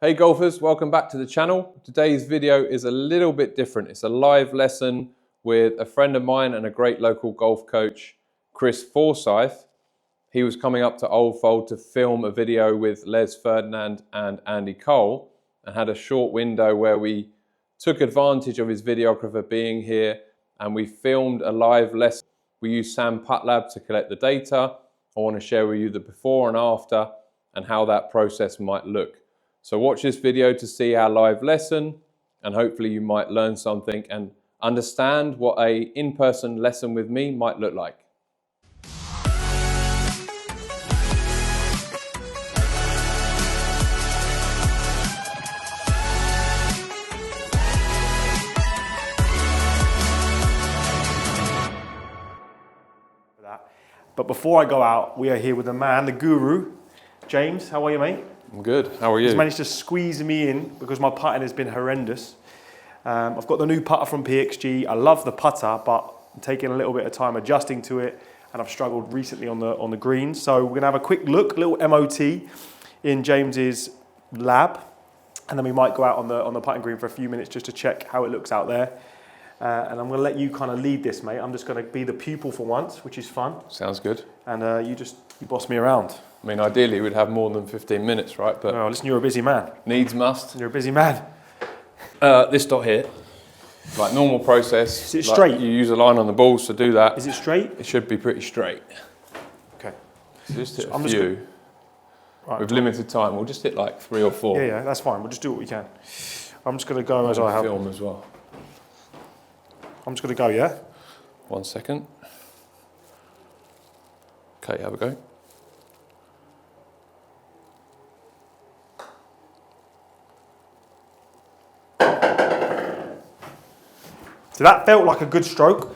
Hey golfers, welcome back to the channel. Today's video is a little bit different. It's a live lesson with a friend of mine and a great local golf coach, Chris Forsyth. He was coming up to Old Fold to film a video with Les Ferdinand and Andy Cole and had a short window where we took advantage of his videographer being here and we filmed a live lesson. We used Sam Putlab to collect the data. I want to share with you the before and after and how that process might look. So watch this video to see our live lesson and hopefully you might learn something and understand what an in-person lesson with me might look like. But before I go out, we are here with the man, the guru, James. How are you, mate? I'm good. How are you? He's managed to squeeze me in because my putting has been horrendous. I've got the new putter from PXG. I love the putter, but I'm taking a little bit of time adjusting to it, and I've struggled recently on the greens. So we're gonna have a quick look, a little MOT in James's lab, and then we might go out on the putting green for a few minutes just to check how it looks out there. And I'm gonna let you kind of lead this, mate. I'm just gonna be the pupil for once, which is fun. Sounds good. And you boss me around. I mean, ideally we'd have more than 15 minutes, right? But oh, listen, you're a busy man. Needs must. You're a busy man. This dot here, like normal process. Is it straight? You use a line on the balls to do that. Is it straight? It should be pretty straight. Okay. So just hit a few. Right, with limited time, we'll just hit like 3 or 4. Yeah, that's fine. We'll just do what we can. I'm just gonna go as I have. Film as well. I'm just gonna go, yeah? 1 second. Okay, have a go. So that felt like a good stroke.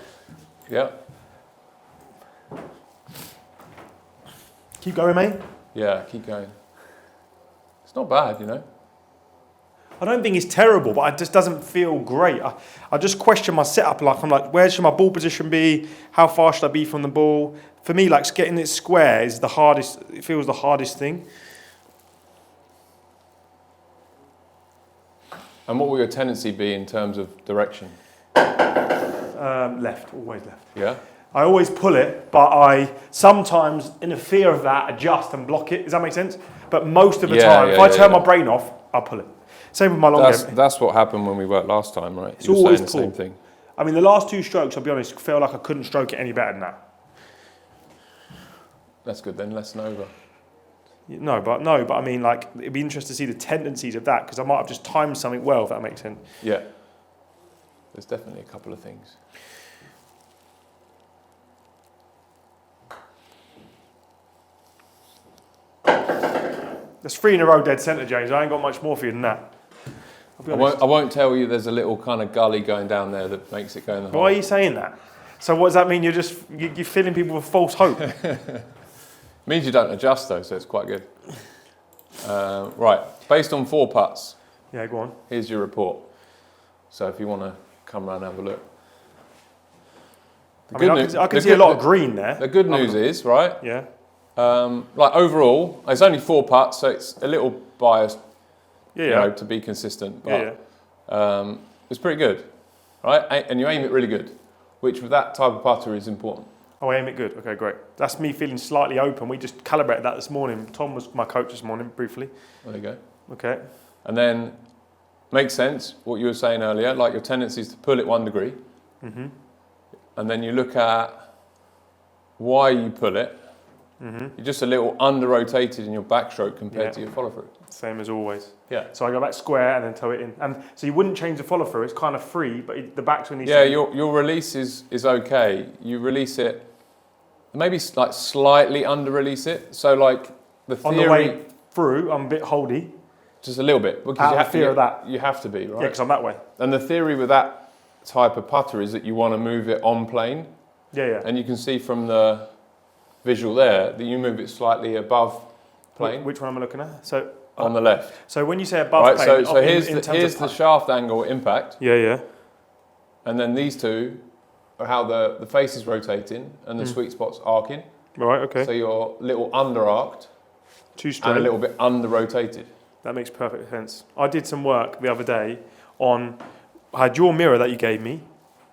Yeah. Keep going, mate. Yeah, keep going. It's not bad, you know. I don't think it's terrible, but it just doesn't feel great. I just question my setup. Like I'm like, where should my ball position be? How far should I be from the ball? For me, like getting it square is the hardest. It feels the hardest thing. And what will your tendency be in terms of direction? Left, always left. Yeah. I always pull it, but I sometimes, in the fear of that, adjust and block it. Does that make sense? But most of the time, if I turn my brain off, I'll pull it. Same with my long game. That's what happened when we worked last time, right? It's always the same thing. I mean, the last 2 strokes, I'll be honest, felt like I couldn't stroke it any better than that. That's good then, lesson over. No, but I mean, like, it'd be interesting to see the tendencies of that because I might have just timed something well, if that makes sense. Yeah. There's definitely a couple of things. There's 3 in a row dead centre, James. I ain't got much more for you than that. I won't tell you there's a little kind of gully going down there that makes it go in the hole. Why are you saying that? So what does that mean? You're filling people with false hope? It means you don't adjust though, so it's quite good. Right, based on 4 putts. Yeah, go on. Here's your report. So if you want to come around and have a look. I can see a lot of green there. The good news is, right? Yeah. Like overall, it's only 4 putts, so it's a little biased, you know, to be consistent. But it's pretty good, right? And you aim it really good, which with that type of putter is important. Oh, I aim it good. Okay, great. That's me feeling slightly open. We just calibrated that this morning. Tom was my coach this morning, briefly. There you go. Okay. And then, makes sense, what you were saying earlier, like your tendency is to pull it 1 degree. Mm-hmm. And then you look at why you pull it. Mm-hmm. You're just a little under-rotated in your backstroke compared to your follow-through. Same as always. Yeah. So I go back square and then toe it in. And so you wouldn't change the follow-through. It's kind of free, but the backswing needs to be... your release is okay. You release it, maybe like slightly under-release it. So like the theory... On the way through, I'm a bit holdy. Just a little bit. Because out of fear of that. You have to be, right? Yeah, because I'm that way. And the theory with that type of putter is that you want to move it on plane. Yeah. And you can see from the visual there that you move it slightly above plane. Which one am I looking at? So on the left. So when you say above plane, so here's the shaft angle impact. Yeah. And then these two are how the face is rotating and the sweet spot's arcing. Right, okay. So you're a little under arced Too straight. and a little bit under rotated. That makes perfect sense. I did some work the other day on, I had your mirror that you gave me,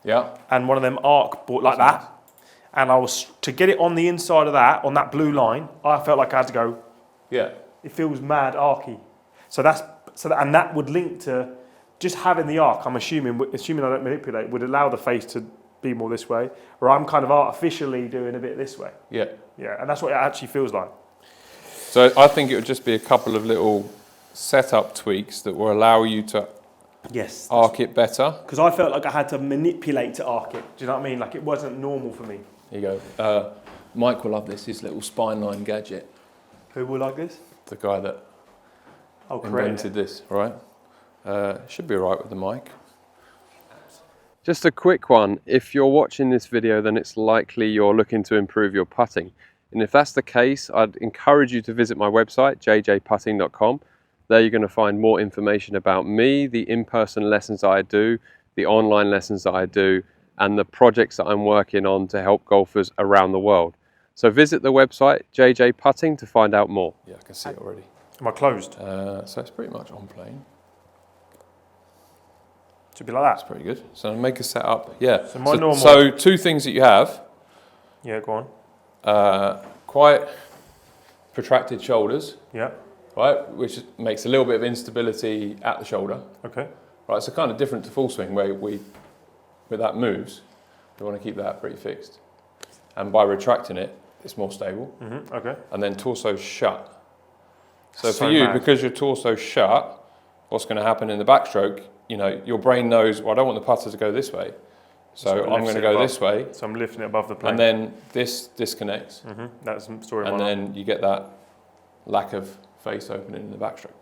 Yeah. and one of them arc board like that. And I was, to get it on the inside of that, on that blue line, I felt like I had to go, Yeah. it feels mad archy. So and that would link to just having the arc, I'm assuming I don't manipulate, would allow the face to be more this way, or I'm kind of artificially doing a bit this way. Yeah. Yeah, and that's what it actually feels like. So I think it would just be a couple of little setup tweaks that will allow you to Yes. arc it better. Because I felt like I had to manipulate to arc it. Do you know what I mean? Like it wasn't normal for me. Here you go. Mike will love this, his little spine line gadget. Who will like this? The guy that invented this, right? Should be all right with the mic. Just a quick one. If you're watching this video, then it's likely you're looking to improve your putting. And if that's the case, I'd encourage you to visit my website, jjputting.com. There you're going to find more information about me, the in-person lessons I do, the online lessons that I do, and the projects that I'm working on to help golfers around the world. So visit the website, JJ Putting, to find out more. Yeah, I can see it already. Am I closed? So it's pretty much on plane. Should be like that. That's pretty good. So make a setup. Yeah. So two things that you have. Yeah, go on. Quite protracted shoulders. Yeah. Right, which makes a little bit of instability at the shoulder. Okay. Right, so kind of different to full swing where where that moves, we want to keep that pretty fixed. And by retracting it, it's more stable. Mm-hmm. Okay. And then torso shut. So for you, because your torso shut, what's going to happen in the backstroke, you know, your brain knows, well, I don't want the putter to go this way. So I'm going to go this way. So I'm lifting it above the plane. And then this disconnects. Mm-hmm. That's the story. And then you get that lack of face opening in the backstroke.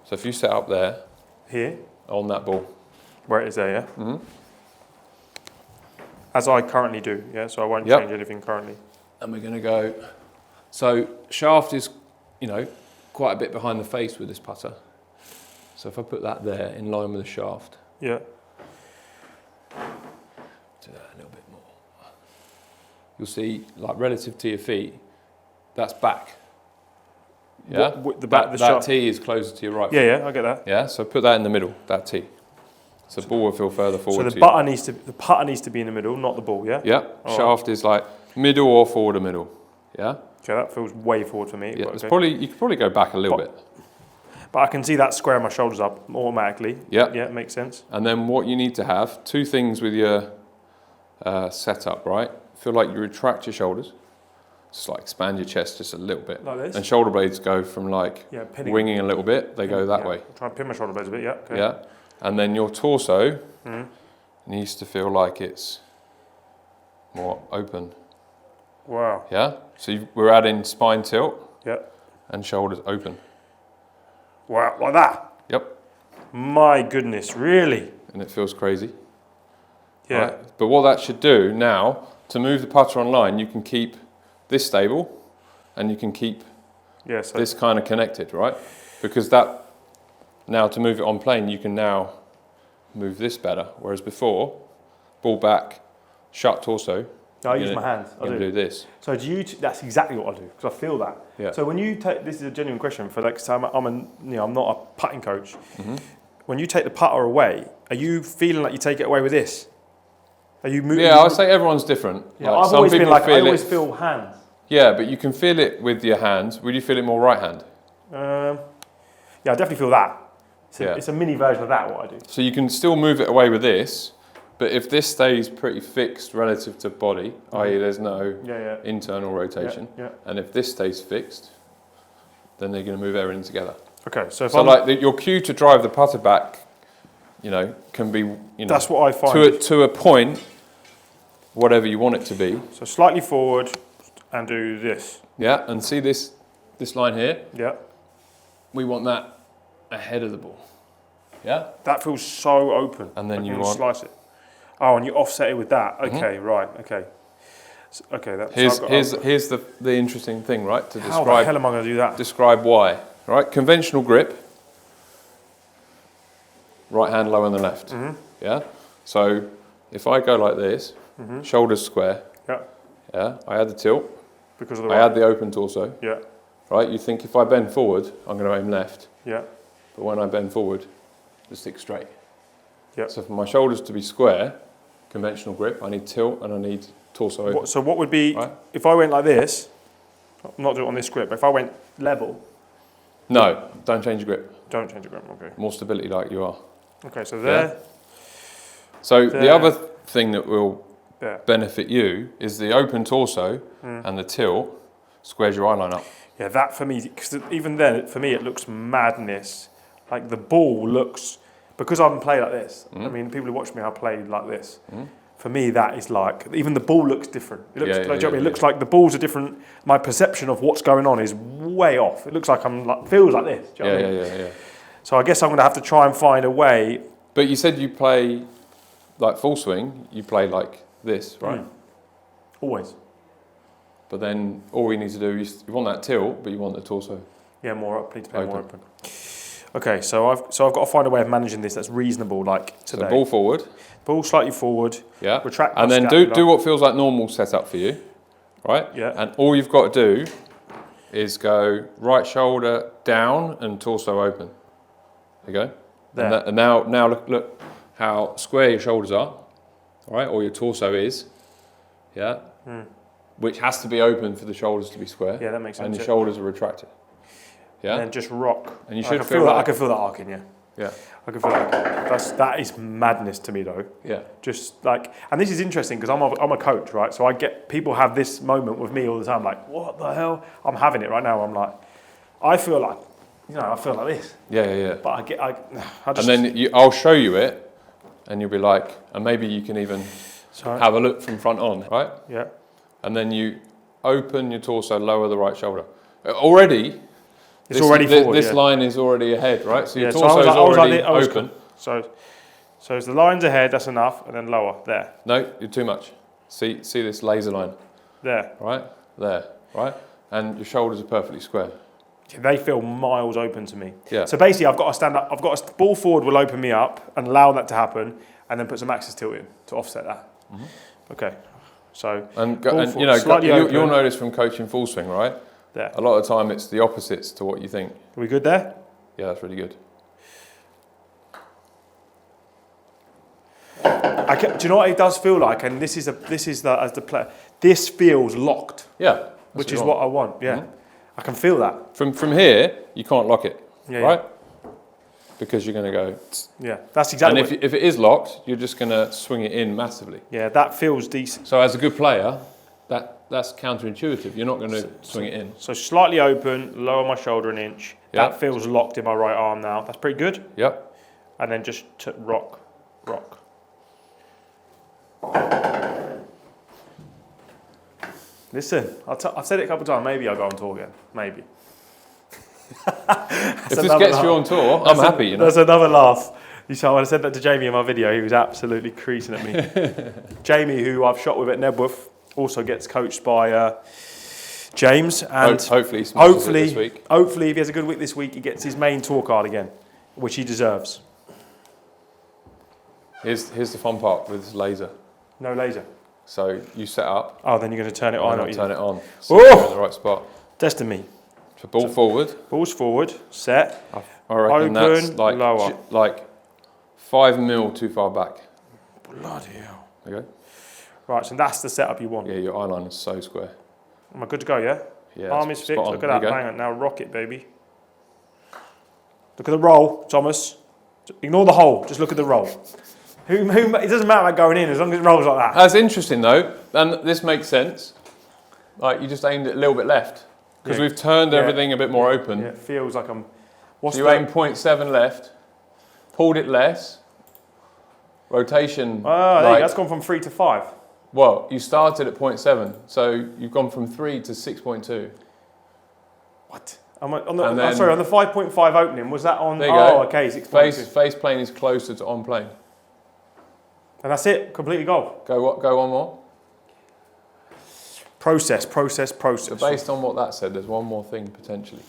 So if you set up there. Here? On that ball. Where it is there, yeah? Mm-hmm. As I currently do, yeah? So I won't change anything currently. And we're going to go. So shaft is, you know, quite a bit behind the face with this putter. So if I put that there in line with the shaft. Yeah. Do that a little bit more. You'll see, like relative to your feet, that's back. Yeah? The back of the shaft. That tee is closer to your right foot. Yeah, I get that. Yeah, so put that in the middle, that tee. So the ball will feel further forward. So the putter needs to be in the middle, not the ball, yeah? Yeah, shaft is like middle or forward or middle. Yeah? Okay, that feels way forward for me. Yeah, it's probably, you could probably go back a little bit. But I can see that squaring my shoulders up automatically. Yeah. Yeah, it makes sense. And then what you need to have, two things with your setup, right? Feel like you retract your shoulders. Just like expand your chest just a little bit. Like this? And shoulder blades go from like winging a little bit, they go that way. Try and pin my shoulder blades a bit, yeah. Okay. Yeah. And then your torso needs to feel like it's more open. Wow. Yeah? So we're adding spine tilt and shoulders open. Wow, like that? Yep. My goodness, really? And it feels crazy. Yeah. Right? But what that should do now, to move the putter on line, you can keep this stable and you can keep this kind of connected, right? Because that, now to move it on plane, you can now move this better. Whereas before, ball back, shut torso. I use my hands. I do this. So that's exactly what I do, because I feel that. Yeah. So when you take, this is a genuine question for like, so I'm not a putting coach. Mm-hmm. When you take the putter away, are you feeling like you take it away with this? Are you moving? Yeah, I say everyone's different. Yeah, like I've always been like, I always feel hands. Yeah, but you can feel it with your hands. Would you feel it more right hand? Yeah, I definitely feel that. It's a mini version of that, what I do. So you can still move it away with this, but if this stays pretty fixed relative to body, i.e. there's no internal rotation, and if this stays fixed, then they're going to move everything together. Okay, so your cue to drive the putter back, you know, can be, you know, that's what I find. To a point, whatever you want it to be. So slightly forward and do this. Yeah, and see this line here? Yeah. We want that ahead of the ball. Yeah? That feels so open. And then you want to slice it. Oh, and you offset it with that. Okay, right. Okay. So, okay. Here's the interesting thing, right? To describe. How the hell am I going to do that? Describe why. Right. Conventional grip. Right hand lower than left. Mm-hmm. Yeah. So if I go like this, shoulders square. Yeah. Yeah. I add the tilt. Because of the I add the open torso. Yeah. right? You think if I bend forward, I'm going to aim left. Yeah. But when I bend forward, the stick's straight. Yep. So for my shoulders to be square, conventional grip, I need tilt and I need torso open. So what would be, right? if I went like this, I'm not doing it on this grip, but if I went level. No, don't change your grip. Don't change the grip, okay. More stability like you are. Okay, so there. Yeah? So there, the other thing that will there. benefit you is the open torso and the tilt squares your eye line up. Yeah, that for me, because even then, for me, it looks madness. Like the ball looks, because I'm playing like this, I mean, people who watch me, I play like this. For me, that is like, even the ball looks different. It looks, it looks like the balls are different. My perception of what's going on is way off. It looks like I'm like, feels like this. Do you know what I mean? Yeah. So I guess I'm going to have to try and find a way. But you said you play like full swing, you play like this, right? Always. But then all you need to do is, you want that tilt, but you want the torso. Yeah, more up, please play more open. Okay, so I've got to find a way of managing this that's reasonable, like today. So ball forward. Ball slightly forward. Yeah. Retract. And then do what feels like normal setup for you, right? Yeah. And all you've got to do is go right shoulder down and torso open. There you go. There. And now look how square your shoulders are, all right? Or your torso is, yeah. Which has to be open for the shoulders to be square. Yeah, that makes sense. And the shoulders are retracted. Yeah. And then just rock. And you should feel that. I can feel that arcing. Yeah. Yeah. I can feel that. That is madness to me, though. Yeah. Just like, and this is interesting because I'm a coach, right? So I get people have this moment with me all the time, like, what the hell? I'm having it right now. I'm like, I feel like, I feel like this. Yeah. But I just. And then I'll show you it, and you'll be like, and maybe you can even have a look from front on, right? Yeah. And then you open your torso, lower the right shoulder. Already. It's already forward. This line is already ahead, right? So your so torso is already open. open. So as the line's ahead, that's enough, and then lower there. No, you're too much. See this laser line. There. Right there, right, and your shoulders are perfectly square. They feel miles open to me. Yeah. So basically, I've got to stand up. I've got to ball forward will open me up and allow that to happen, and then put some axis tilt in to offset that. Okay. So you'll notice from coaching full swing, right? There. A lot of the time it's the opposites to what you think. Are we good there? Yeah, that's really good. Do you know what it does feel like? And this is as the player. This feels locked. Yeah. Which is what I want. Yeah. I can feel that. From here, you can't lock it. Yeah. Right? Because you're going to go. Yeah. That's exactly. And if it is locked, you're just going to swing it in massively. Yeah, that feels decent. So as a good player, that's counterintuitive. You're not going to swing it in. So slightly open, lower my shoulder an inch. Yep. That feels locked in my right arm now. That's pretty good. Yep. And then just rock. Listen, I've said it a couple of times. Maybe I'll go on tour again. Maybe. If this gets you on tour, I'm happy. That's another laugh. You saw when I said that to Jamie in my video, he was absolutely creasing at me. Jamie, who I've shot with at Nebworth, also gets coached by James, and hopefully this week. Hopefully, if he has a good week this week, he gets his main tour card again, which he deserves. Here's the fun part with this laser. No laser. So you set up. Oh, then you're going to turn it on. Turn it on. So you're in the right spot. Testing me. So ball forward. Balls forward. Set. I reckon open, that's like lower. Like 5 mil too far back. Bloody hell. There you go. Right, so that's the setup you want. Yeah, your eye line is so square. Am I good to go, yeah? Yeah. Arm is fixed. Look at that. Bang it. Now rock it, baby. Look at the roll, Thomas. Ignore the hole. Just look at the roll. It doesn't matter about going in as long as it rolls like that. That's interesting though, and this makes sense. Like you just aimed it a little bit left because we've turned everything a bit more open. Yeah, it feels like I'm. So you aim 0.7 left, pulled it less. Rotation. That's gone from 3 to 5. Well, you started at 0.7, so you've gone from 3 to 6.2. What? On the 5.5 opening, was that on? There you go. Okay, 6.2. Face plane is closer to on plane. And that's it, completely golf. Go one more. Process. So based on what that said, there's one more thing potentially.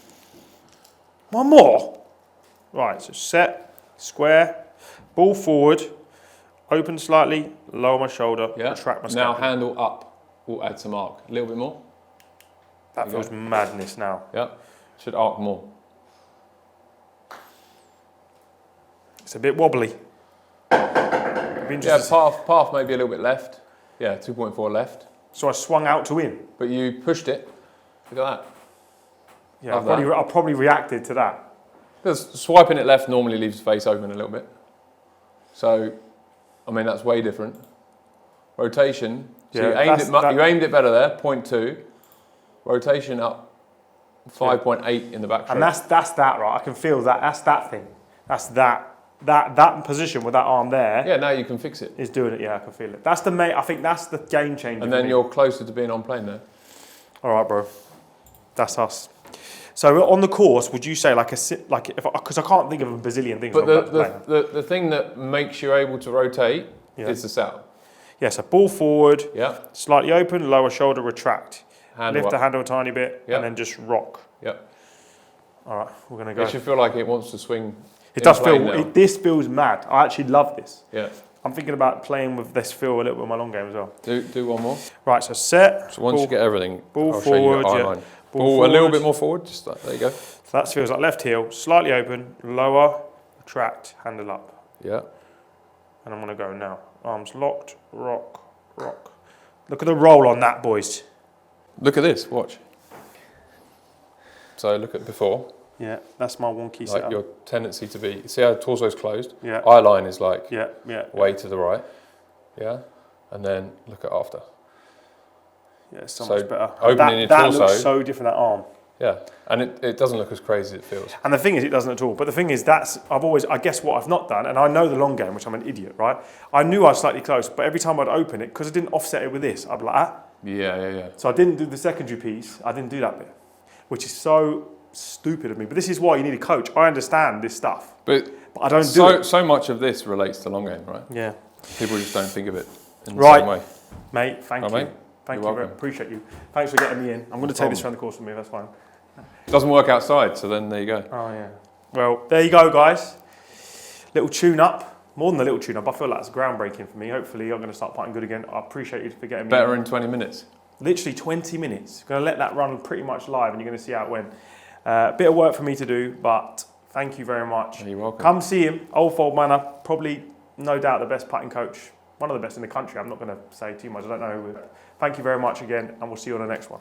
One more? Right, so set, square, ball forward, open slightly, lower my shoulder, retract my Now scapula. handle up will add some arc. A little bit more. That feels madness now. Yeah. Should arc more. It's a bit wobbly. Yeah, path maybe a little bit left. Yeah, 2.4 left. So I swung out to in. But you pushed it. Look at that. Yeah, I probably reacted to that. Because swiping it left normally leaves the face open a little bit. So, I mean, that's way different. Rotation. So you aimed it better there, 0.2. Rotation up 5.8 in the back stroke. And that's that, right? I can feel that. That's that thing. That's that position with that arm there. Yeah, now you can fix it. Is doing it. Yeah, I can feel it. That's the I think that's the game changer. And then you're closer to being on plane there. All right, bro. That's us. So on the course, would you say because I can't think of a bazillion things. But the thing that makes you able to rotate is the setup. Yeah, so ball forward, slightly open, lower shoulder, retract. Lift the handle a tiny bit, and then just rock. Yep. All right, we're going to go. It should feel like it wants to swing. It does feel, this feels mad. I actually love this. Yeah. I'm thinking about playing with this feel a little bit with my long game as well. Do one more. Right, so set. So once you get everything, ball I'll forward, show you ball forward. A little bit more forward, just like, there you go. So that feels like left heel, slightly open, lower, retract, handle up. Yeah. And I'm going to go now. Arms locked, rock, rock. Look at the roll on that, boys. Look at this, watch. So look at before. Yeah, that's my wonky setup. Like your tendency to be, see how the torso's closed? Yeah. Eye line is like way to the right. Yeah. And then look at after. Yeah, it's so much better. Opening your torso. That looks so different, that arm. Yeah. And it doesn't look as crazy as it feels. And the thing is, it doesn't at all. But the thing is, I guess what I've not done, and I know the long game, which I'm an idiot, right? I knew I was slightly close, but every time I'd open it, because I didn't offset it with this, I'd be like, ah. Yeah. So I didn't do the secondary piece. I didn't do that bit, which is so stupid of me. But this is why you need a coach. I understand this stuff, but I don't do it. So much of this relates to long game, right? Yeah. People just don't think of it in the same way. Mate, thank you. Mate? Thank you, appreciate you. Thanks for getting me in. I'm going to take this around the course with me, that's fine. It doesn't work outside, so then there you go. Oh, yeah. Well, there you go, guys. Little tune-up. More than a little tune-up. I feel like it's groundbreaking for me. Hopefully, I'm going to start putting good again. I appreciate you for getting me Better in 20 minutes. Literally 20 minutes. Going to let that run pretty much live, and you're going to see how it went. Bit of work for me to do, but thank you very much. You're welcome. Come see him. Old Fold Manor. Probably, no doubt, the best putting coach. One of the best in the country. I'm not going to say too much. I don't know who. Thank you very much again, and we'll see you on the next one.